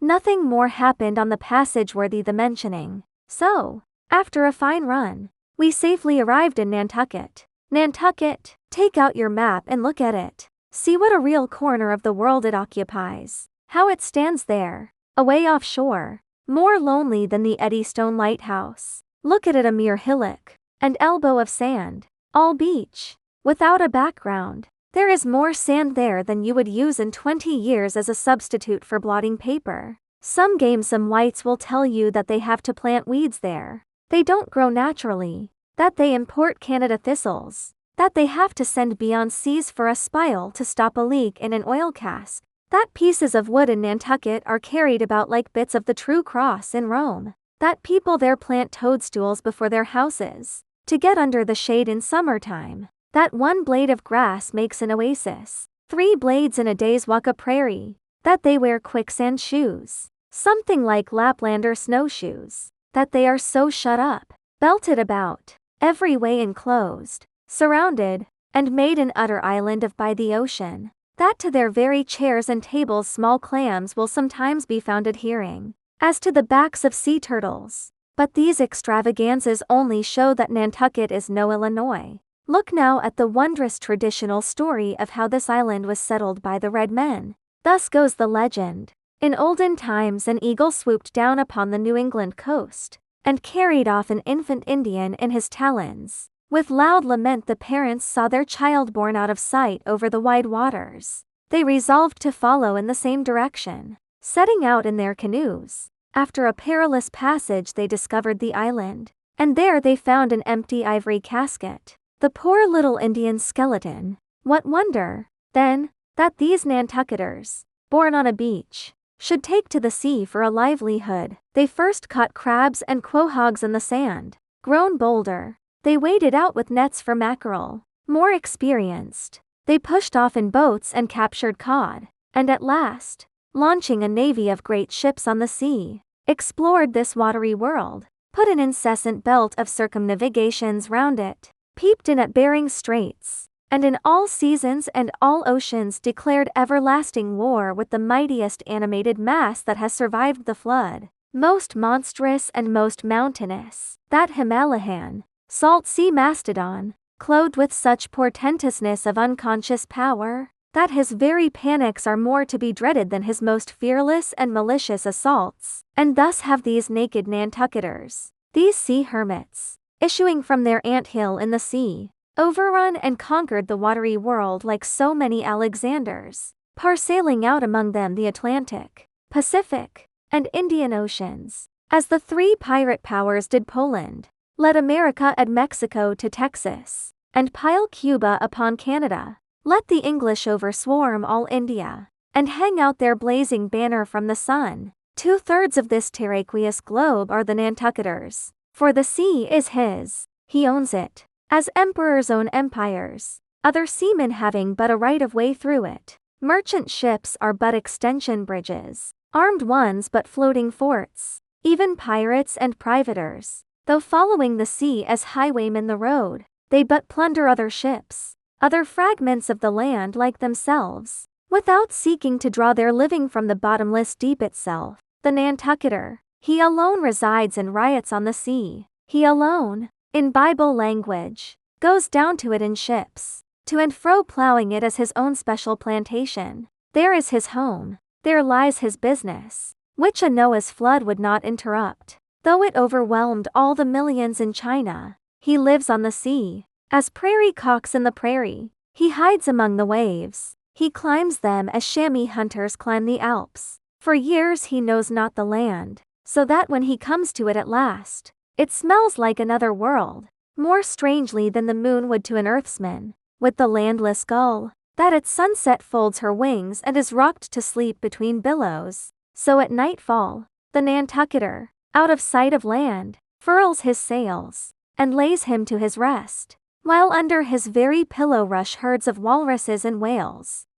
Nothing more happened on the passage worthy the mentioning. So, after a fine run, we safely arrived in Nantucket. Nantucket, take out your map and look at it. See what a real corner of the world it occupies. How it stands there, away offshore, more lonely than the Eddystone Lighthouse. Look at it, a mere hillock, an elbow of sand, all beach, without a background. There is more sand there than you would use in 20 years as a substitute for blotting paper. Some gamesome whites will tell you that they have to plant weeds there. They don't grow naturally, that they import Canada thistles, that they have to send beyond seas for a spile to stop a leak in an oil cask, that pieces of wood in Nantucket are carried about like bits of the true cross in Rome, that people there plant toadstools before their houses, to get under the shade in summertime, that one blade of grass makes an oasis, 3 blades in a day's walk a prairie, that they wear quicksand shoes, something like Laplander snowshoes, that they are so shut up, belted about, every way enclosed, surrounded, and made an utter island of by the ocean, that to their very chairs and tables small clams will sometimes be found adhering, as to the backs of sea turtles. But these extravagances only show that Nantucket is no Illinois. Look now at the wondrous traditional story of how this island was settled by the red men. Thus goes the legend. In olden times an eagle swooped down upon the New England coast, and carried off an infant Indian in his talons. With loud lament the parents saw their child borne out of sight over the wide waters. They resolved to follow in the same direction. Setting out in their canoes, after a perilous passage they discovered the island, and there they found an empty ivory casket. The poor little Indian's skeleton. What wonder, then, that these Nantucketers, born on a beach, should take to the sea for a livelihood. They first caught crabs and quahogs in the sand. Grown bolder, they waded out with nets for mackerel. More experienced, they pushed off in boats and captured cod, and at last, launching a navy of great ships on the sea, explored this watery world, put an incessant belt of circumnavigations round it, peeped in at Bering Straits, and in all seasons and all oceans declared everlasting war with the mightiest animated mass that has survived the flood, most monstrous and most mountainous, that Himalayan, salt sea mastodon, clothed with such portentousness of unconscious power, that his very panics are more to be dreaded than his most fearless and malicious assaults. And thus have these naked Nantucketers, these sea hermits, issuing from their anthill in the sea, overrun and conquered the watery world like so many Alexanders, parsailing out among them the Atlantic, Pacific, and Indian Oceans, as the 3 pirate powers did Poland, let America add Mexico to Texas, and pile Cuba upon Canada. Let the English overswarm all India, and hang out their blazing banner from the sun. 2/3 of this terraqueous globe are the Nantucketers, for the sea is his, he owns it, as emperors own empires, other seamen having but a right of way through it. Merchant ships are but extension bridges, armed ones but floating forts. Even pirates and privateers, though following the sea as highwaymen the road, they but plunder other ships, other fragments of the land like themselves, without seeking to draw their living from the bottomless deep itself. The Nantucketer, he alone resides and riots on the sea. He alone, in Bible language, goes down to it in ships, to and fro plowing it as his own special plantation. There is his home, there lies his business, which a Noah's flood would not interrupt. Though it overwhelmed all the millions in China, he lives on the sea, as prairie cocks in the prairie. He hides among the waves, he climbs them as chamois hunters climb the Alps. For years he knows not the land, so that when he comes to it at last, it smells like another world, more strangely than the moon would to an earthsman, with the landless gull, that at sunset folds her wings and is rocked to sleep between billows. So at nightfall, the Nantucketer, out of sight of land, furls his sails, and lays him to his rest, while under his very pillow rush herds of walruses and whales.